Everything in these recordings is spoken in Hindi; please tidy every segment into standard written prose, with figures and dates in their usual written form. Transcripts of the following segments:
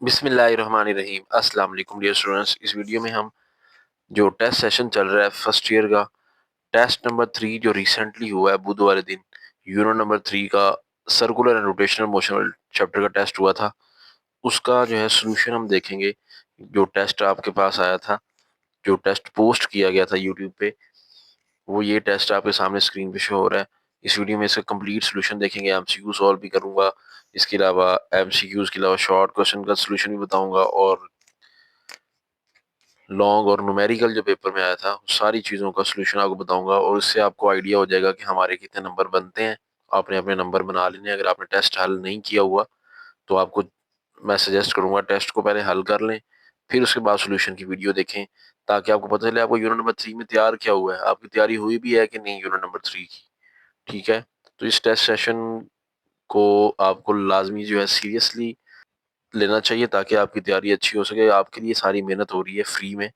बिस्मिल्लाहिर्रहमानिर्रहीम। अस्सलाम वालेकुम डियर स्टूडेंट्स। इस वीडियो में हम जो टेस्ट सेशन चल रहा है फर्स्ट ईयर का टेस्ट नंबर 3 जो रिसेंटली हुआ है बुध वाले दिन, यूनिट नंबर 3 का circular and rotational motion chapter का टेस्ट हुआ था, उसका जो है सोल्यूशन हम देखेंगे। जो टेस्ट आपके पास आया था, जो टेस्ट पोस्ट किया गया था यूट्यूब पे, वो ये टेस्ट आपके सामने स्क्रीन पे शो हो रहा है। इस वीडियो में इसका कंप्लीट सोल्यूशन देखेंगे, एमसीक्यू सॉल्व भी करूंगा। इसके अलावा एमसीक्यूज के अलावा शॉर्ट क्वेश्चन का सोल्यूशन भी बताऊंगा और लॉन्ग और न्यूमेरिकल जो पेपर में आया था सारी चीज़ों का सोल्यूशन आपको बताऊंगा और इससे आपको आइडिया हो जाएगा कि हमारे कितने नंबर बनते हैं। आपने अपने नंबर बना लेने हैं। अगर आपने टेस्ट हल नहीं किया हुआ तो आपको मैं सजेस्ट करूंगा टेस्ट को पहले हल कर लें, फिर उसके बाद सोल्यूशन की वीडियो देखें, ताकि आपको पता चले आपको यूनिट नंबर 3 में तैयार क्या हुआ है, आपकी तैयारी हुई भी है कि नहीं यूनिट नंबर 3 की। ठीक है, तो इस टेस्ट सेशन को आपको लाजमी जो है सीरियसली लेना चाहिए ताकि आपकी तैयारी अच्छी हो सके। आपके लिए सारी मेहनत हो रही है फ्री में,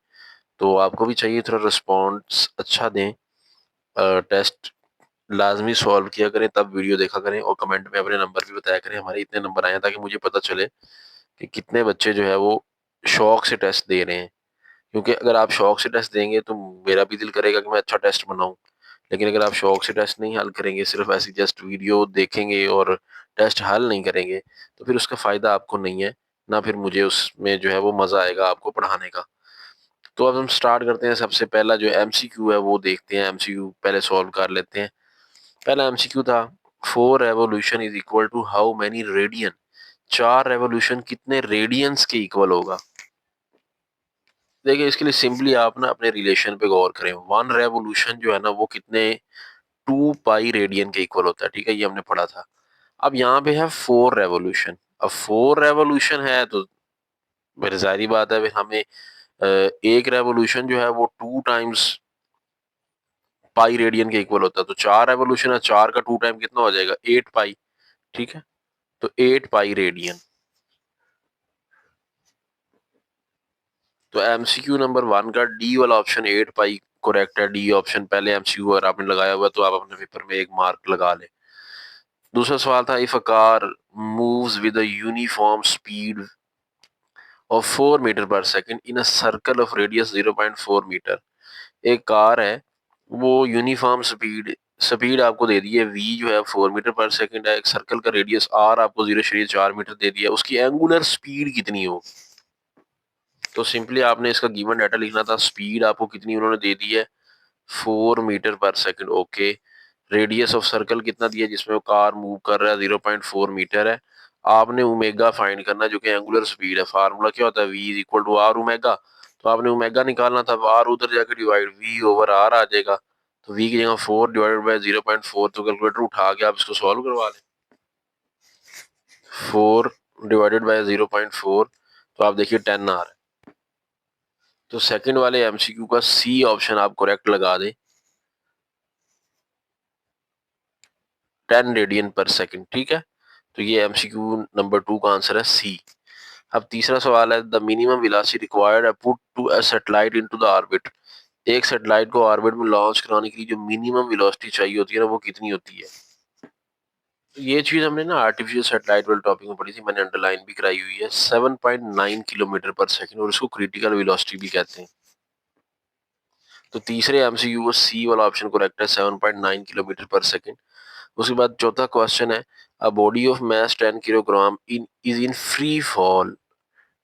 तो आपको भी चाहिए थोड़ा रिस्पॉन्स अच्छा दें। टेस्ट लाजमी सॉल्व किया करें, तब वीडियो देखा करें और कमेंट में अपने नंबर भी बताया करें हमारे इतने नंबर आए हैं, ताकि मुझे पता चले कि कितने बच्चे जो है वो शौक से टेस्ट दे रहे हैं। क्योंकि अगर आप शौक से टेस्ट देंगे तो मेरा भी दिल करेगा कि मैं अच्छा टेस्ट बनाऊं, लेकिन अगर आप शौक से टेस्ट नहीं हल करेंगे, सिर्फ ऐसी जस्ट वीडियो देखेंगे और टेस्ट हल नहीं करेंगे, तो फिर उसका फ़ायदा आपको नहीं है, ना फिर मुझे उसमें जो है वो मज़ा आएगा आपको पढ़ाने का। तो अब हम स्टार्ट करते हैं। सबसे पहला जो एमसीक्यू है वो देखते हैं, एमसीक्यू पहले सॉल्व कर लेते हैं। पहला एमसीक्यू था, 4 revolution is equal to how many radian. 4 revolution कितने रेडियंस के इक्वल होगा। देखिए, इसके लिए सिंपली आप ना अपने रिलेशन पे गौर करें। 1 रेवोल्यूशन जो है ना वो कितने 2 पाई रेडियन के इक्वल होता है। ठीक है, ये हमने पढ़ा था। अब यहाँ पे है 4 रेवोल्यूशन। अब 4 रेवोल्यूशन है तो फिर जाहिर बात है फिर हमें एक रेवोल्यूशन जो है वो 2 टाइम्स पाई रेडियन के इक्वल होता है। तो 4 रेवोल्यूशन है, 4 का 2 टाइम कितना हो जाएगा, 8 पाई। ठीक है, तो 8 पाई रेडियन। तो एमसीक्यू नंबर 1 का डी वाला ऑप्शन 8 पाई करेक्ट है। डी ऑप्शन पहले एमसीक्यू अगर आपने लगाया हुआ तो आप अपने पेपर में 1 मार्क लगा लें। दूसरा सवाल था, if a car moves with a uniform speed of 4 meter per second in a circle of radius 0.4 meter. एक कार है, वो यूनिफॉर्म स्पीड स्पीड आपको दे दी है, v जो है 4 मीटर पर सेकंड है, एक सर्कल का रेडियस r आपको 0.4 मीटर दे दिया, उसकी एंगुलर स्पीड कितनी हो। तो सिंपली आपने इसका गिवन डाटा लिखना था। स्पीड आपको कितनी उन्होंने दे दी है, 4 meter per second. Okay, radius of circle कितना दिया जिसमें वो कार मूव कर रहा है, 0.4 मीटर है। आपने ओमेगा फाइंड करना जो कि एंगुलर स्पीड है। फार्मूला क्या होता है, v is equal to R omega. तो आपने ओमेगा निकालना था, आर उधर जाकर डिवाइड v ओवर आर आ जाएगा। तो v की जगह 4 डिवाइडेड बाय 0.4, तो कैलकुलेटर उठा के आप इसको सॉल्व करवा लें। 4 डिवाइडेड बाय 0.4, तो आप देखिए 10 आ रहा है। तो सेकंड वाले एमसीक्यू का सी ऑप्शन आप करेक्ट लगा दें, 10 रेडियन पर सेकंड। ठीक है, तो ये एमसीक्यू नंबर 2 का आंसर है सी। अब तीसरा सवाल है, the minimum velocity required put to a satellite into the orbit. एक सैटेलाइट को ऑर्बिट में लॉन्च कराने के लिए जो मिनिमम वेलोसिटी चाहिए होती है ना वो कितनी होती है। तो ये चीज हमने ना आर्टिफिशियल सैटेलाइट वाले टॉपिक में पढ़ी थी, मैंने अंडरलाइन भी कराई हुई है। 7.9 किलोमीटर पर सेकंड, और इसको क्रिटिकल वेलोसिटी भी कहते हैं। तो तीसरे एमसीक्यू को सी वाला ऑप्शन करेक्ट है, 7.9 किलोमीटर पर सेकंड। उसके बाद चौथा क्वेश्चन है, a body of mass 10 kilogram in is in free fall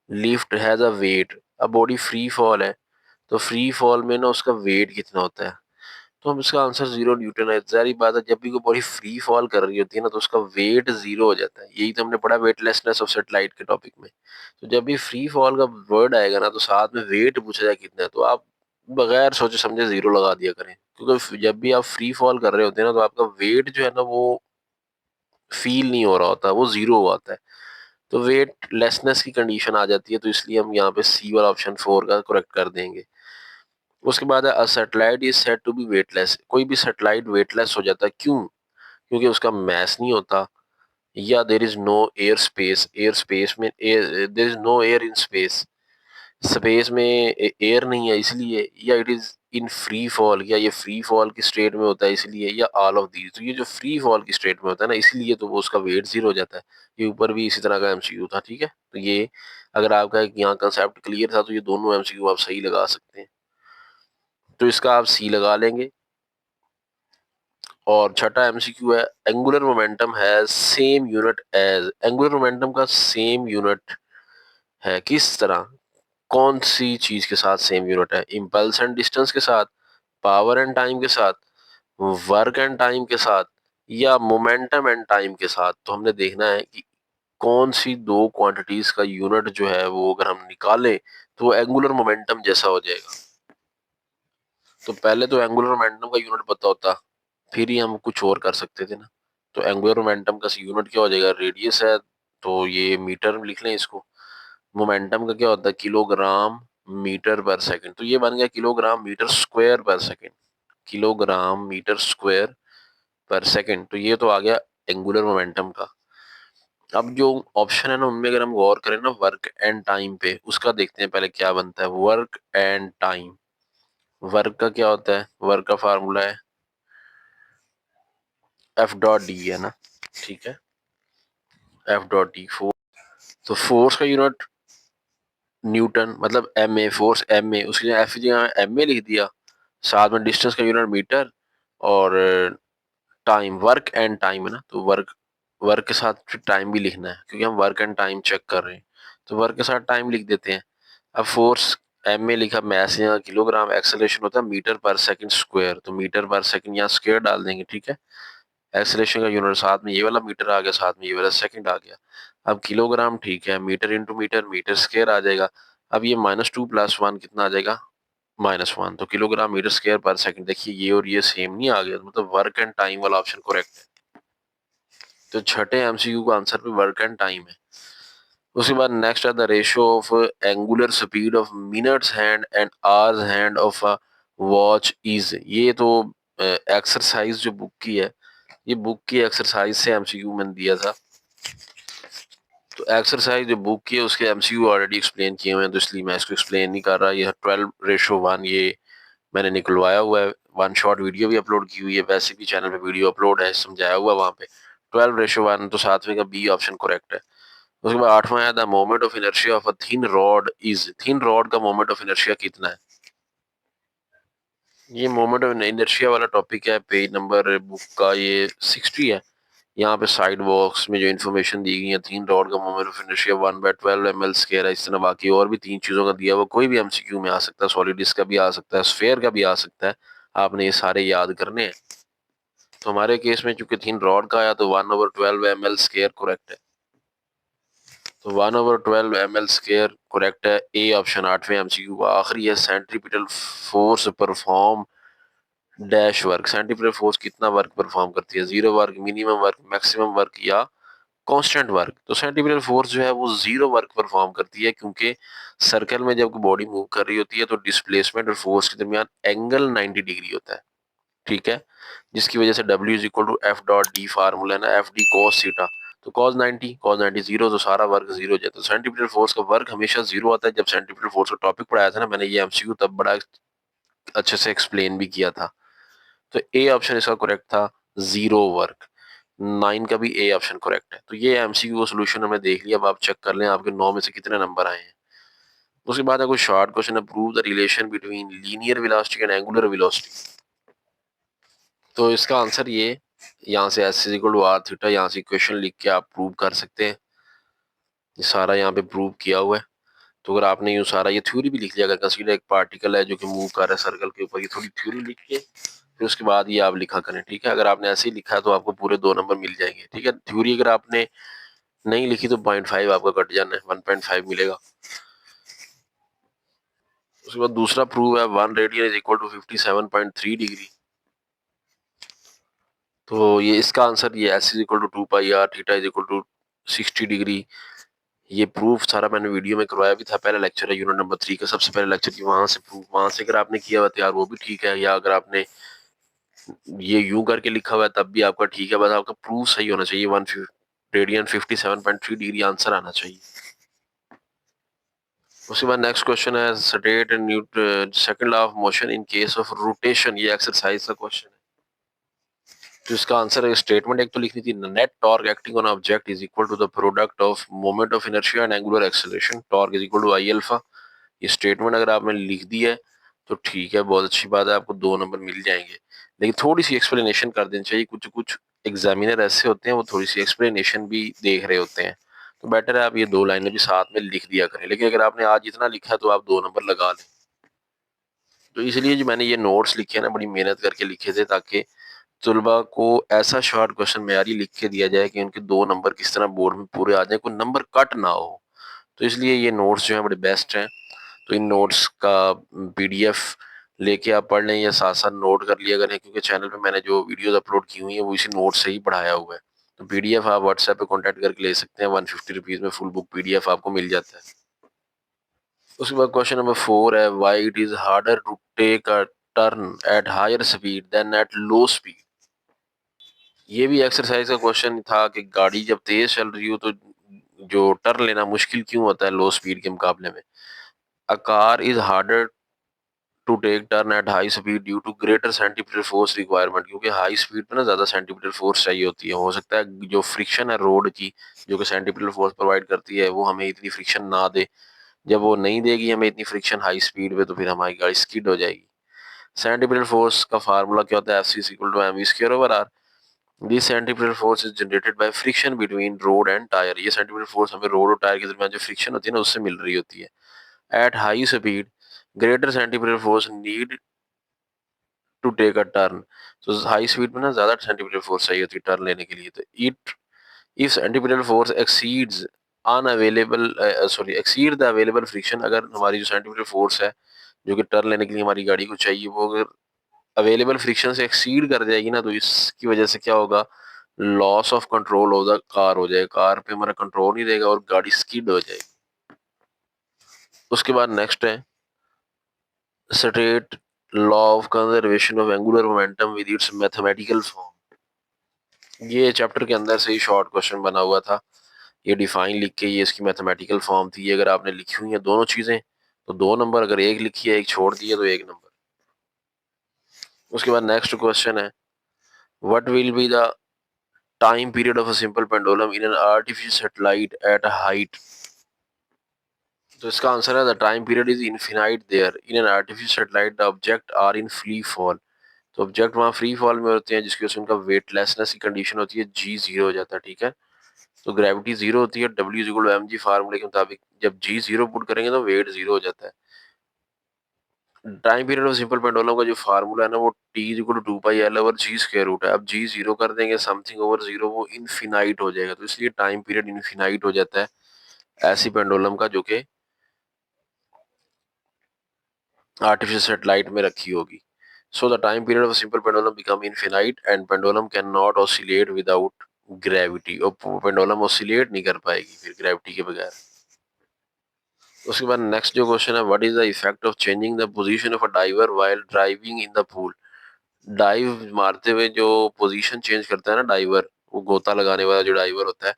lift has a weight. अब बॉडी फ्री फॉल है, तो फ्री फॉल में ना उसका वेट कितना होता है। तो हम इसका आंसर 0 न्यूटन है। जारी बात है, जब भी कोई बॉडी फ्री फॉल कर रही होती है ना तो उसका वेट 0 हो जाता है। यही तो हमने पढ़ा वेटलेसनेस ऑफ सैटेलाइट के टॉपिक में। तो जब भी फ्री फॉल का वर्ड आएगा ना तो साथ में वेट पूछा जाए कितना है, तो आप बगैर सोचे समझे 0 लगा दिया करें। क्योंकि जब भी आप फ्री फॉल कर रहे होते हैं ना तो आपका वेट जो है ना वो फील नहीं हो रहा होता, वो 0 हुआ होता है। तो वेट लेसनेस की कंडीशन आ जाती है, तो इसलिए हम यहाँ पे सी वाला ऑप्शन 4 का करेक्ट कर देंगे। उसके बाद है, a satellite is said to be weightless. कोई भी सैटेलाइट वेटलेस हो जाता है, क्यों? क्योंकि उसका मास नहीं होता, या there is no air space. Air space में there is no air in space, space में एयर नहीं है इसलिए, या it is in free fall, या ये फ्री फॉल की स्टेट में होता है इसलिए, या ऑल ऑफ दीज। तो ये जो फ्री फॉल की स्टेट में होता है ना इसलिए तो वो उसका वेट 0 हो जाता है। ये ऊपर भी इसी तरह का एमसीक्यू था, ठीक है। तो ये अगर आपका यहाँ कंसेप्ट क्लियर था तो ये दोनों एमसीक्यू आप सही लगा सकते हैं। तो इसका आप सी लगा लेंगे। और छठा एमसीक्यू है, एंगुलर मोमेंटम है same unit as. Angular momentum का सेम यूनिट है किस तरह, कौन सी चीज के साथ सेम यूनिट है? इम्पल्स एंड डिस्टेंस के साथ, पावर एंड टाइम के साथ, वर्क एंड टाइम के साथ, या मोमेंटम एंड टाइम के साथ। तो हमने देखना है कि कौन सी दो क्वांटिटीज का यूनिट जो है वो अगर हम निकालें तो वो एंगुलर मोमेंटम जैसा हो जाएगा। तो पहले तो एंगुलर मोमेंटम का यूनिट पता होता, फिर ही हम कुछ और कर सकते थे ना। तो एंगुलर मोमेंटम का यूनिट क्या हो जाएगा? रेडियस है तो ये मीटर में लिख लें इसको। मोमेंटम का क्या होता है? Kilogram metre per second. तो ये बन गया किलोग्राम मीटर स्क्वायर पर सेकंड। किलोग्राम मीटर स्क्वायर पर सेकंड। तो ये तो आ गया एंगुलर मोमेंटम का। अब जो ऑप्शन है ना उनमें अगर हम गौर करें ना वर्क एंड टाइम पे, उसका देखते हैं पहले क्या बनता है। वर्क एंड टाइम, वर्क का क्या होता है? वर्क का फार्मूला है एफ डॉट डी, है ना, ठीक है, एफ डॉट डी फोर्स। तो फोर्स का यूनिट न्यूटन, मतलब M A, force M A, उसकी जगह एफ की जगह एम ए लिख दिया। साथ में डिस्टेंस का यूनिट मीटर, और टाइम, वर्क एंड टाइम है ना, तो वर्क, वर्क के साथ फिर टाइम भी लिखना है क्योंकि हम वर्क एंड टाइम चेक कर रहे हैं। तो वर्क के साथ टाइम लिख देते हैं। अब फोर्स एम में लिखा, मैस यहाँ किलोग्राम, एक्सेलरेशन होता है मीटर पर सेकंड स्क्वायर, तो मीटर पर सेकंड यहाँ स्क्वायर डाल देंगे, ठीक है। एक्सेलरेशन का यूनिट साथ में ये वाला मीटर आ गया, साथ में ये वाला सेकंड आ गया। अब किलोग्राम, ठीक है, meter into meter, meter square आ जाएगा। अब ये -2 + 1 कितना आ जाएगा? -1। तो किलोग्राम मीटर स्क्वायर पर सेकंड। देखिए ये और ये सेम नहीं आ गया, मतलब वर्क एंड टाइम वाला ऑप्शन करेक्ट है। तो छठे एमसीक्यू का आंसर भी वर्क एंड टाइम है। उसके बाद नेक्स्ट है the ratio of angular speed of minutes hand and hours hand of a watch is. ये तो एक्सरसाइज जो बुक की है, ये बुक की एक्सरसाइज से एमसीक्यू मैंने दिया था। तो एक्सरसाइज जो बुक की है उसके एमसीक्यू ऑलरेडी एक्सप्लेन किए हुए हैं, तो इसलिए मैं इसको एक्सप्लेन नहीं कर रहा। ये 12:1 ये मैंने निकलवाया हुआ है, वन शॉट वीडियो भी अपलोड की हुई है, वैसे भी चैनल पे वीडियो अपलोड है, समझाया हुआ वहाँ पे 12:1। तो सातवें का बी ऑप्शन करेक्ट है। उसके बाद आठवां है the moment of inertia of a thin rod is. Thin rod का मोमेंट ऑफ इनर्शिया कितना है? ये मोमेंट ऑफ इनर्शिया वाला टॉपिक है, पेज नंबर बुक का ये 60 है। यहाँ पे साइड बॉक्स में जो इन्फॉर्मेशन दी गई है, थिन रॉड का मोमेंट ऑफ इनर्शिया 1/12 ml² है। इस तरह बाकी और भी 3 चीजों का दिया हुआ, कोई भी एमसीक्यू में आ सकता है, सॉलिड डिस्क का भी आ सकता है, स्फेयर का भी आ सकता है। आपने ये सारे याद करने हैं। तो हमारे केस में चूंकि थिन रॉड का आया तो 1/12 ml² करेक्ट है। तो 1/12 ml² करेक्ट है। ए ऑप्शन आठवें एमसीक्यू का आखिरी है। Centripetal force perform dash work. Centripetal force कितना वर्क परफॉर्म करती है? 0 work, minimum work, maximum work, या कांस्टेंट वर्क। तो सेंट्रीपिटल फोर्स जो है वो 0 वर्क परफॉर्म करती है, क्योंकि सर्कल में जब बॉडी मूव कर रही होती है तो डिस्प्लेसमेंट और फोर्स के दरमियान एंगल 90 डिग्री होता है, ठीक है, जिसकी वजह से W is equal to F dot D, formula है ना, एफ डी कॉस थीटा। तो cos 90 0, तो सारा वर्क 0 हो जाता है। सेंटीमीटर फोर्स का वर्क हमेशा 0 आता है। जब सेंटीमीटर फोर्स का टॉपिक पढ़ाया था ना मैंने, ये एमसीक्यू तब बड़ा अच्छे से एक्सप्लेन भी किया था। तो ए ऑप्शन इसका करेक्ट था, 0 वर्क। 9 का भी ए ऑप्शन करेक्ट है। तो ये एमसीक्यू का सोल्यूशन हमने देख लिया। अब आप चेक कर लें आपके 9 में से कितने नंबर आए हैं। उसके बाद है कोई शॉर्ट क्वेश्चन है, prove the relation between linear velocity and angular velocity. तो इसका आंसर ये, यहाँ से S is equal to R theta, यहाँ से इक्वेशन लिख के आप प्रूव कर सकते हैं। ये सारा यहाँ पे प्रूव किया हुआ है। तो अगर आपने यूँ सारा ये थ्योरी भी लिख लिया, अगर कंसीडर एक पार्टिकल है जो कि मूव कर रहा है सर्कल के ऊपर, ये थोड़ी थ्योरी लिख के फिर उसके बाद ये आप लिखा करें, ठीक है। अगर आपने ऐसे ही लिखा है तो आपको पूरे 2 नंबर मिल जाएंगे, ठीक है। थ्योरी अगर आपने नहीं लिखी तो 0.5 आपका कट जाना है, 1.5 मिलेगा। उसके बाद दूसरा प्रूव है 1 radian is equal to 57.3 degree. तो ये इसका आंसर ये S is equal to 2 π r, theta is equal to 60 degree. ये प्रूफ सारा मैंने वीडियो में करवाया भी था, पहला लेक्चर है यूनिट नंबर 3 का, सबसे पहले लेक्चर की वहां से प्रूफ, वहां से अगर आपने किया हुआ तैयार वो भी ठीक है, या अगर आपने ये यूं करके लिखा हुआ है तब भी आपका ठीक है। बस आपका प्रूफ सही होना चाहिए। 1 रेडियन 57.3 डिग्री आंसर आना चाहिए। उसके बाद नेक्स्ट क्वेश्चन है state second law of motion in case of rotation. ये एक्सरसाइज का क्वेश्चन है। तो इसका आंसर है स्टेटमेंट एक तो लिखनी थी, net torque acting on object is equal to the product of moment of inertia and angular acceleration, torque is equal to I alpha. ये स्टेटमेंट अगर आपने लिख दी है तो ठीक है, बहुत अच्छी बात है, आपको 2 नंबर मिल जाएंगे। लेकिन थोड़ी सी एक्सप्लेनेशन कर देनी चाहिए, कुछ कुछ एग्जामिनर ऐसे होते हैं वो थोड़ी सी एक्सप्लेनेशन भी देख रहे होते हैं, तो बेटर है आप ये 2 लाइनें भी साथ में लिख दिया करें। लेकिन अगर आपने आज इतना लिखा है तो आप 2 नंबर लगा लें। तो इसलिए जो मैंने ये नोट्स लिखे हैं ना, बड़ी मेहनत करके लिखे थे, ताकि तुलबा को ऐसा शॉर्ट क्वेश्चन मेयारी लिख के दिया जाए कि उनके 2 नंबर किस तरह बोर्ड में पूरे आ जाए, कोई नंबर कट ना हो। तो इसलिए ये नोट्स जो हैं बड़े बेस्ट हैं। तो इन नोट्स का पीडीएफ लेके आप पढ़ लें या साथ साथ नोट कर लिया करें, क्योंकि चैनल पे मैंने जो वीडियोस अपलोड की हुई हैं वो इसी नोट से ही पढ़ाया हुआ है। तो पीडीएफ आप व्हाट्सएप पे कांटेक्ट करके ले सकते हैं, 150 रुपीज़ में फुल बुक पीडीएफ आपको मिल जाता है। उसके बाद क्वेश्चन नंबर 4 है, why it is harder to take a turn at higher speed than at low speed. ये भी एक्सरसाइज का क्वेश्चन था कि गाड़ी जब तेज चल रही हो तो जो टर्न लेना मुश्किल क्यों होता है लो स्पीड के मुकाबले में। A car is harder to take turn at high speed due to greater centimetre force requirement, क्योंकि हाई स्पीड पे ना ज्यादा सेंटीमीटर फोर्स चाहिए होती है। हो सकता है जो फ्रिक्शन है रोड की, जो कि सेंटीमीटर फोर्स प्रोवाइड करती है, वो हमें इतनी फ्रिक्शन ना दे। जब वो नहीं देगी हमें इतनी फ्रिक्शन हाई स्पीड पे, तो फिर हमारी गाड़ी स्किड हो जाएगी। सेंटीमीटर फोर्स का फार्मूला क्या होता है, F C equal to M V square over R. This centimetre force is generated by friction between road and tyre. ये सेंटीमीटर फोर्स हमें रोड और टायर के दरमियान जो फ्रिक्शन होती है ना, उससे मिल रही होती है। At high speed greater centimetre force need to take a turn. तो हाई स्पीड में ना ज्यादा सेंटीमीटर फोर्स चाहिए होती है टर्न लेने के लिए। तो it if centimetre force exceeds unavailable sorry exceed the available friction, अगर हमारी जो सेंटीमीटर फोर्स है जो कि टर्न लेने के लिए हमारी गाड़ी को चाहिए, वो अगर अवेलेबल फ्रिक्शन से एक्सीड कर जाएगी ना, तो इसकी वजह से क्या होगा, loss of control of the car हो जाएगा, कार पे हमारा कंट्रोल नहीं रहेगा और गाड़ी स्किड हो जाएगी। उसके बाद नेक्स्ट है state law of conservation of angular momentum with its mathematical form. ये चैप्टर के अंदर से ही शॉर्ट क्वेश्चन बना हुआ था। ये डिफाइन लिख के ये इसकी मैथमेटिकल फॉर्म थी। ये अगर आपने लिखी हुई है दोनों चीजें तो 2 नंबर, अगर एक लिखी है एक छोड़ दिए तो 1 नंबर। उसके बाद नेक्स्ट क्वेश्चन है, what will be the time period of a simple pendulum in an artificial satellite at a height. तो इसका आंसर है the time period is infinite there in an artificial satellite the object are in free fall. तो ऑब्जेक्ट वहाँ फ्री फॉल में होते हैं, जिसकी वजह से उनका वेटलेसनेस की कंडीशन होती है, जी जीरो हो जाता है। ठीक है, तो ग्रेविटी जीरो होती है, W equal to M G फार्मूले के मुताबिक। जब जी जीरो पुट करेंगे तो वेट जीरो हो जाता है। Time period of simple pendulum का जो फार्मूला है ना, वो T equal to 2 pi L over G square root है। अब जी जीरो कर देंगे, समथिंग ओवर जीरो, वो इनफिनाइट हो जाएगा, तो इसलिए टाइम पीरियड इनफिनाइट हो जाता है ऐसी पेंडुलम का जो कि आर्टिफिशियल सेटेलाइट में रखी होगी। So the time period of simple pendulum become infinite and pendulum can not oscillate without gravity. और पेंडुलम ऑसिलेट नहीं कर पाएगी फिर ग्रेविटी के बगैर। उसके बाद नेक्स्ट जो क्वेश्चन है, what is the effect of changing the position of a diver while driving in the pool. Dive मारते हुए जो पोजीशन चेंज करता है ना डाइवर, वो गोता लगाने वाला जो डाइवर होता है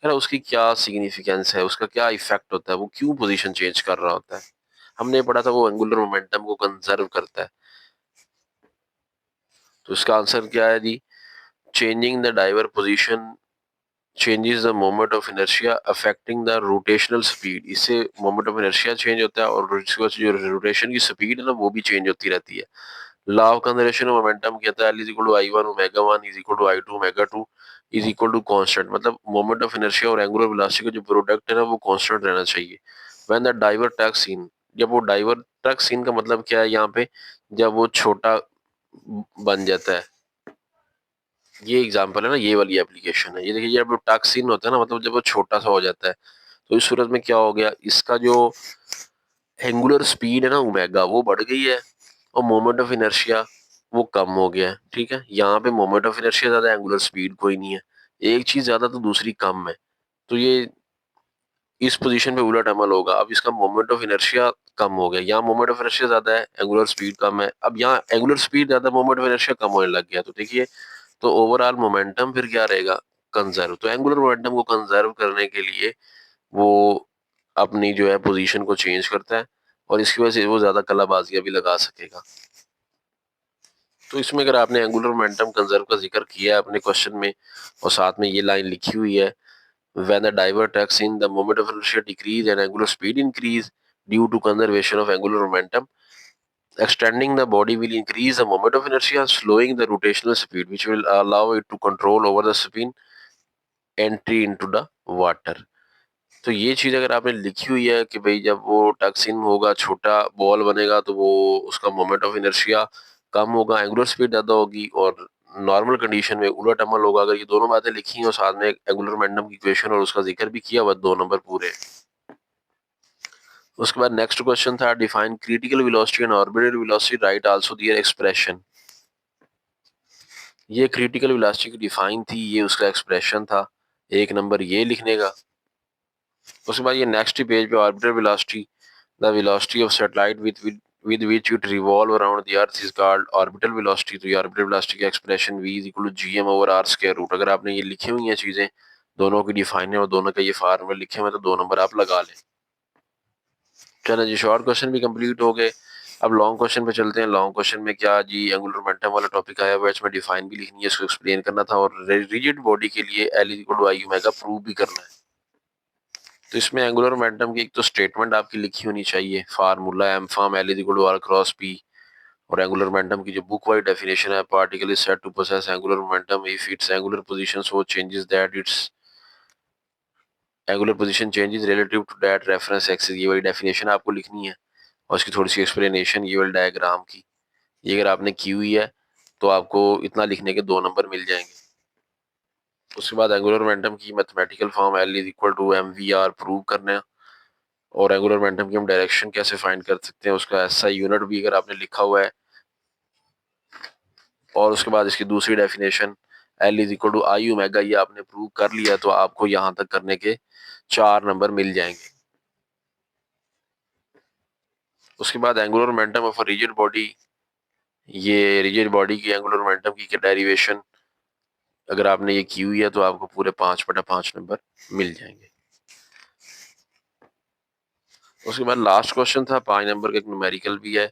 ना, उसकी क्या सिग्निफिकेंस है, उसका क्या इफेक्ट होता है, वो क्यों पोजीशन चेंज कर रहा होता है। हमने पढ़ा था वो एंगुलर मोमेंटम को कंजर्व करता है। तो इसका आंसर क्या है जी, changing the diver position changes the moment of inertia affecting the rotational speed. इससे मोमेंट ऑफ इनर्शिया चेंज होता है और इसकी वजह से जो रोटेशन की स्पीड है ना, वो भी चेंज होती रहती है। Law of conservation of momentum कहता है L is equal to I1 omega 1 is equal to I2 omega 2 is equal to constant. मतलब मोमेंट ऑफ इनर्शिया और एंगुलर वेलोसिटी का जो प्रोडक्ट है ना, वो कांस्टेंट रहना चाहिए। When the diver tucks in, जब वो डाइवर टक्स इन का मतलब क्या है यहाँ पे, जब वो छोटा बन जाता है। ये एग्जांपल है ना, ये वाली एप्लीकेशन है। ये देखिए, जब टक्स इन होता है ना, मतलब जब वो छोटा सा हो जाता है, तो इस सूरत में क्या हो गया, इसका जो एंगुलर स्पीड है ना ओमेगा, वो बढ़ गई है और मोमेंट ऑफ इनर्शिया वो कम हो गया है। ठीक है, यहाँ पे मोमेंट ऑफ इनर्शिया ज्यादा, एंगुलर स्पीड कोई नहीं है। एक चीज ज्यादा तो दूसरी कम है, तो ये इस पोजीशन पे उलट अमल होगा। अब इसका मोमेंट ऑफ इनर्शिया कम हो गया, यहाँ मोमेंट ऑफ इनर्शिया ज्यादा है, एंगुलर स्पीड कम है। अब यहाँ एंगुलर स्पीड ज्यादा, मोमेंट ऑफ इनर्शिया कम होने लग गया, तो देखिए, तो ओवरऑल मोमेंटम फिर क्या रहेगा, कंजर्व। तो एंगुलर मोमेंटम को कंजर्व करने के लिए वो अपनी जो है पोजीशन को चेंज करता है और इसकी वजह से वो ज़्यादा कलाबाजियाँ भी लगा सकेगा। तो इसमें अगर आपने एंगुलर मोमेंटम कंजर्व का जिक्र किया है अपने क्वेश्चन में और साथ में ये लाइन लिखी हुई है, when the diver tucks in, the moment of inertia decrease and angular speed increase due to conservation of angular momentum. Extending the body will increase the moment of inertia, slowing the rotational speed, which will allow it to control over the spin entry into the water. तो ये चीज़ अगर आपने लिखी हुई है कि भाई जब वो टक्स इन होगा, छोटा बॉल बनेगा तो वो उसका मोमेंट ऑफ इनर्शिया कम होगा, एंगुलर स्पीड ज़्यादा होगी और नॉर्मल कंडीशन में उलट अमल होगा। अगर ये दोनों बातें लिखी हैं और साथ में एंगुलर मोमेंटम की इक्वेशन और उसका जिक्र भी किया हुआ, 2 नंबर पूरे। उसके बाद नेक्स्ट क्वेश्चन था define critical velocity and orbital velocity, write also their expression. ये क्रिटिकल वेलोसिटी की डिफाइन थी, ये उसका एक्सप्रेशन था, 1 नंबर ये लिखने का। उसके बाद ये नेक्स्ट पेज पे orbital velocity, the velocity of satellite with which it revolve around the earth is called orbital velocity। तो ये ऑर्बिटल वेलोसिटी का expression v is equal to gm over r square root। अगर आपने ये लिखी हुई हैं चीजें, दोनों की डिफाइन है और दोनों का ये फार्मूला लिखे हुए हैं, तो 2 नंबर आप लगा लें। चलो जी, शॉर्ट क्वेश्चन भी कंप्लीट हो गए। अब लॉन्ग क्वेश्चन पे चलते हैं। लॉन्ग क्वेश्चन में क्या जी, एंगुलर मोमेंटम वाला टॉपिक आया हुआ है, इसमें डिफाइन भी लिखनी है, इसको एक्सप्लेन करना था और रिजिड बॉडी के लिए L is equal to I omega prove भी करना है। तो इसमें एंगुलर मोमेंटम की एक तो स्टेटमेंट आपकी लिखी होनी चाहिए, formula M form L is equal to R cross P, और एंगुलर मोमेंटम की जो बुक वाइड डेफिनेशन है, particle is said to possess angular momentum if its angular position so changes that its angular position changes relative to that reference axis. ये वाली डेफिनेशन आपको लिखनी है और इसकी थोड़ी सी एक्सप्लेनेशन ये वाली डायग्राम की, ये अगर आपने की हुई है तो आपको इतना लिखने के 2 नंबर मिल जाएंगे। उसके बाद एंगुलर मोमेंटम की mathematical form L is equal to M V R prove करना है और एंगुलर मोमेंटम की हम डायरेक्शन कैसे फाइंड कर सकते हैं, उसका ऐसा यूनिट भी अगर आपने लिखा हुआ है। और उसके बाद इसकी दूसरी definition L is equal to I omega, ये आपने प्रूव कर लिया तो आपको यहाँ तक करने के 4 नंबर मिल जाएंगे। उसके बाद angular momentum of a rigid body, ये रिजिड बॉडी की एंगुलर मोमेंटम की डेरिवेशन अगर आपने ये की हुई है तो आपको पूरे 5/5 नंबर मिल जाएंगे। उसके बाद लास्ट क्वेश्चन था 5 नंबर का, एक न्यूमेरिकल भी है।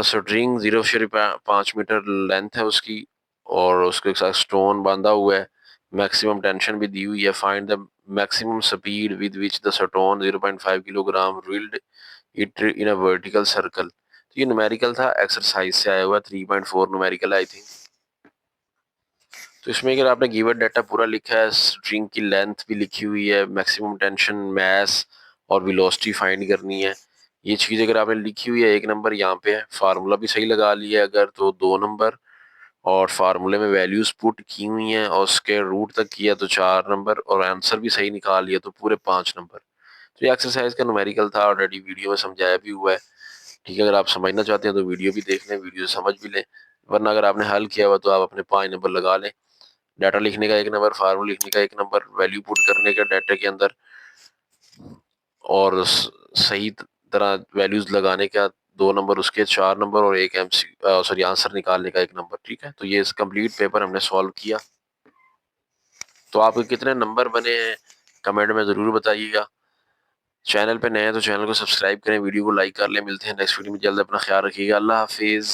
स्ट्रिंग 0.5 मीटर लेंथ है उसकी और उसके साथ स्टोन बांधा हुआ है, मैक्सिमम टेंशन भी दी हुई है। Find the maximum speed with which the stone 0.5 kilogram whirled it in a vertical circle. तो ये न्यूमेरिकल था, एक्सरसाइज से आया हुआ, 3.4 न्यूमेरिकल आई थिंक। तो इसमें अगर आपने गिवन डाटा पूरा लिखा है, स्ट्रिंग की लेंथ भी लिखी हुई है, मैक्सिमम टेंशन, मास और वेलोसिटी फाइंड करनी है, ये चीज़ अगर आपने लिखी हुई है 1 नंबर यहाँ पे है। फार्मूला भी सही लगा लिया अगर तो 2 नंबर, और फार्मूले में वैल्यूज पुट की हुई हैं और उसके रूट तक किया तो 4 नंबर, और आंसर भी सही निकाल लिया तो पूरे 5 नंबर। तो ये एक्सरसाइज का न्यूमेरिकल था, ऑलरेडी वीडियो में समझाया भी हुआ है। ठीक है, अगर आप समझना चाहते हैं तो वीडियो भी देख लें, वीडियो समझ भी लें, वरना अगर आपने हल किया हुआ तो आप अपने 5 नंबर लगा लें। डाटा लिखने का 1 नंबर, फार्मूला लिखने का 1 नंबर, वैल्यू पुट करने का डाटा के अंदर और सही तरह वैल्यूज लगाने का 2 नंबर, उसके 4 नंबर, और एक सॉरी आंसर निकालने का 1 नंबर। ठीक है, तो ये कंप्लीट पेपर हमने सॉल्व किया। तो आपके कितने नंबर बने हैं कमेंट में ज़रूर बताइएगा। चैनल पे नए हैं तो चैनल को सब्सक्राइब करें, वीडियो को लाइक कर लें। मिलते हैं नेक्स्ट वीडियो में जल्द, अपना ख्याल रखिएगा, अल्लाह हाफिज़।